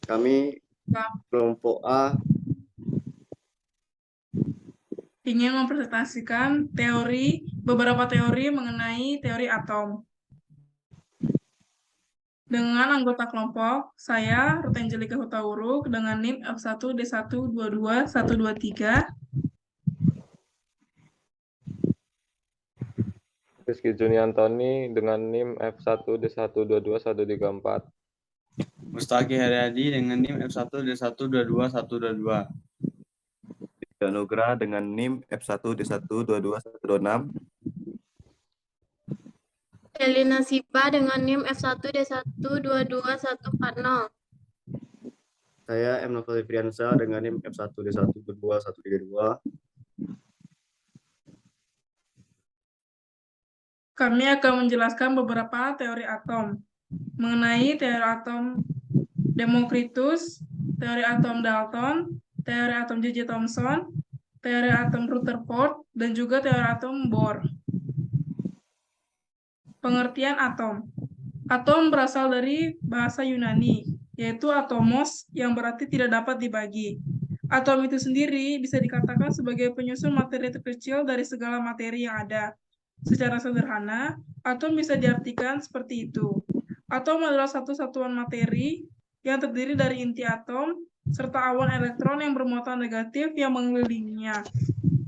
Kami kelompok A ingin mempresentasikan beberapa teori mengenai teori atom. Dengan anggota kelompok, saya, Ruth Angelika Hutauruk, dengan NIM F1D1222123, Rizky Juniantoni dengan NIM F1D1221134. Mustaki Haryadi dengan NIM F1D1222122. Nugra dengan NIM F1D1222126. Elina Sipa dengan NIM F1D1222140. Saya M. Novel Friansa dengan NIM F1D1222132. kami akan menjelaskan beberapa teori atom. Mengenai teori atom Democritus, teori atom Dalton, teori atom J.J. Thomson, teori atom Rutherford, dan juga teori atom Bohr. Pengertian atom. Atom berasal dari bahasa Yunani, yaitu atomos, yang berarti tidak dapat dibagi. Atom itu sendiri bisa dikatakan sebagai penyusun materi terkecil dari segala materi yang ada. Secara sederhana, atom bisa diartikan seperti itu. Atom adalah satu satuan materi yang terdiri dari inti atom serta awan elektron yang bermuatan negatif yang mengelilinginya.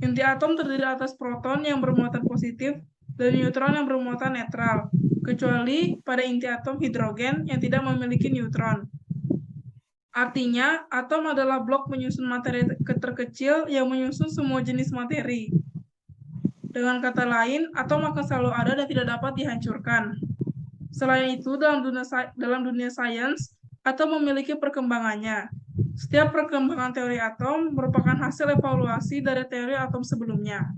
Inti atom terdiri atas proton yang bermuatan positif dan neutron yang bermuatan netral, kecuali pada inti atom hidrogen yang tidak memiliki neutron. Artinya, atom adalah blok penyusun materi terkecil yang menyusun semua jenis materi. Dengan kata lain, atom akan selalu ada dan tidak dapat dihancurkan. Selain itu, dalam dunia sains, atom memiliki perkembangannya. Setiap perkembangan teori atom merupakan hasil evaluasi dari teori atom sebelumnya.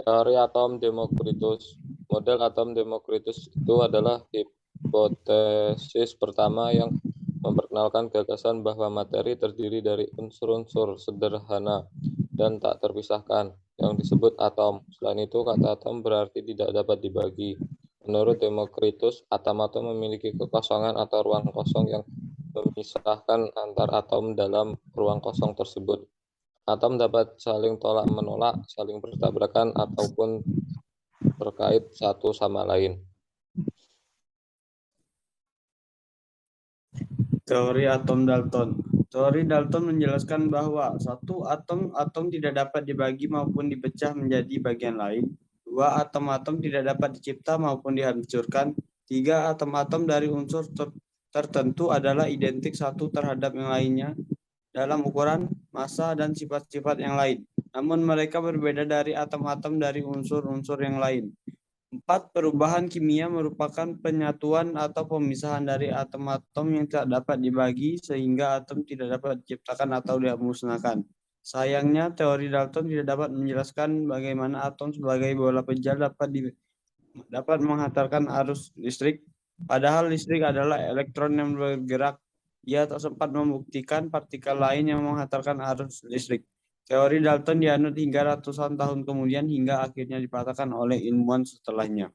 Teori atom Democritus. Model atom Democritus itu adalah hipotesis pertama yang memperkenalkan gagasan bahwa materi terdiri dari unsur-unsur sederhana dan tak terpisahkan, yang disebut atom. Selain itu, kata atom berarti tidak dapat dibagi. Menurut Democritus, atom-atom memiliki kekosongan atau ruang kosong yang memisahkan antar atom dalam ruang kosong tersebut. Atom dapat saling tolak-menolak, saling bertabrakan, ataupun terkait satu sama lain. Teori atom Dalton. Teori Dalton menjelaskan bahwa satu atom tidak dapat dibagi maupun dipecah menjadi bagian lain. Dua atom tidak dapat dicipta maupun dihancurkan. Tiga atom dari unsur tertentu adalah identik satu terhadap yang lainnya dalam ukuran, massa, dan sifat-sifat yang lain. Namun mereka berbeda dari atom-atom dari unsur-unsur yang lain. 4. Perubahan kimia merupakan penyatuan atau pemisahan dari atom-atom yang tidak dapat dibagi sehingga atom tidak dapat diciptakan atau dimusnahkan. Sayangnya, teori Dalton tidak dapat menjelaskan bagaimana atom sebagai bola pejal dapat menghantarkan arus listrik. Padahal listrik adalah elektron yang bergerak. Ia tak sempat membuktikan partikel lain yang menghantarkan arus listrik. Teori Dalton dianut hingga ratusan tahun kemudian hingga akhirnya dipatahkan oleh ilmuwan setelahnya.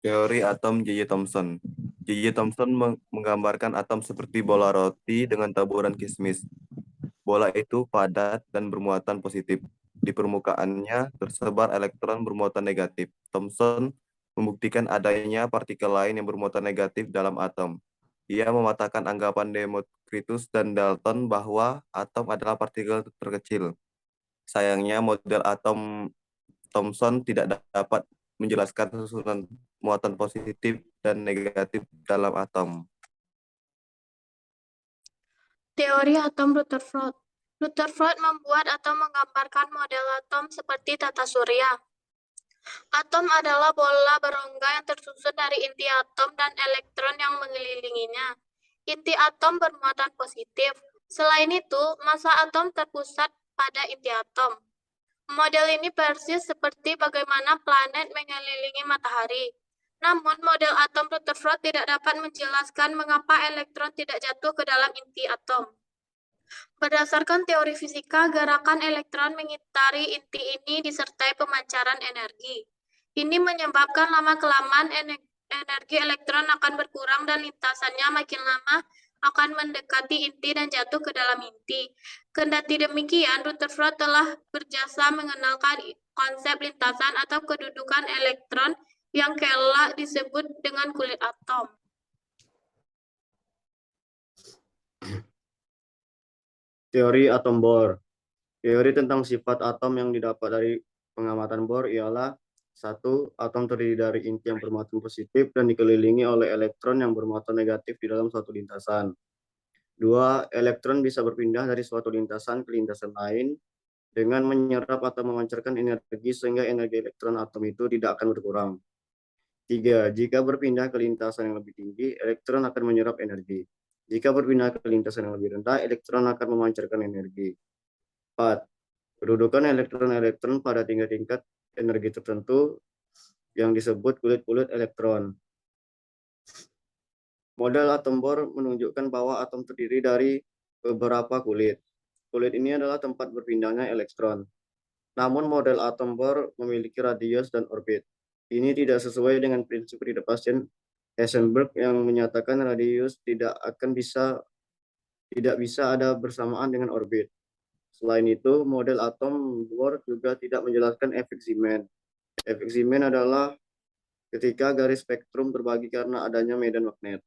Teori atom J.J. Thomson. J.J. Thomson menggambarkan atom seperti bola roti dengan taburan kismis. Bola itu padat dan bermuatan positif. Di permukaannya tersebar elektron bermuatan negatif. Thomson membuktikan adanya partikel lain yang bermuatan negatif dalam atom. Ia mematahkan anggapan Democritus dan Dalton bahwa atom adalah partikel terkecil. Sayangnya, model atom Thomson tidak dapat menjelaskan susunan muatan positif dan negatif dalam atom. Teori atom Rutherford. Rutherford membuat atau menggambarkan model atom seperti tata surya. Atom adalah bola berongga yang tersusun dari inti atom dan elektron yang mengelilinginya. Inti atom bermuatan positif. Selain itu, massa atom terpusat pada inti atom. Model ini persis seperti bagaimana planet mengelilingi matahari. Namun, model atom Rutherford tidak dapat menjelaskan mengapa elektron tidak jatuh ke dalam inti atom. Berdasarkan teori fisika, gerakan elektron mengitari inti ini disertai pemancaran energi. Ini menyebabkan lama-kelamaan energi elektron akan berkurang dan lintasannya makin lama akan mendekati inti dan jatuh ke dalam inti. Kendati demikian, Rutherford telah berjasa mengenalkan konsep lintasan atau kedudukan elektron yang kelak disebut dengan kulit atom. Teori atom Bohr. Teori tentang sifat atom yang didapat dari pengamatan Bohr ialah: 1. Atom terdiri dari inti yang bermuatan positif dan dikelilingi oleh elektron yang bermuatan negatif di dalam suatu lintasan. 2. Elektron bisa berpindah dari suatu lintasan ke lintasan lain dengan menyerap atau memancarkan energi sehingga energi elektron atom itu tidak akan berkurang. 3. Jika berpindah ke lintasan yang lebih tinggi, elektron akan menyerap energi. Jika berpindah ke lintasan yang lebih rendah, elektron akan memancarkan energi. 4. Kedudukan elektron-elektron pada tingkat-tingkat energi tertentu yang disebut kulit-kulit elektron. Model atom Bohr menunjukkan bahwa atom terdiri dari beberapa kulit. Kulit ini adalah tempat berpindahnya elektron. Namun model atom Bohr memiliki radius dan orbit. Ini tidak sesuai dengan prinsip ketidakpastian Heisenberg yang menyatakan radius tidak bisa ada bersamaan dengan orbit. Selain itu, model atom Bohr juga tidak menjelaskan efek Zeeman. Efek Zeeman adalah ketika garis spektrum terbagi karena adanya medan magnet.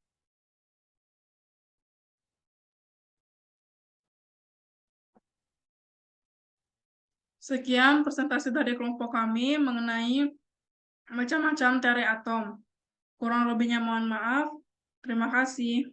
Sekian presentasi dari kelompok kami mengenai macam-macam teori atom. Kurang lebihnya mohon maaf. Terima kasih.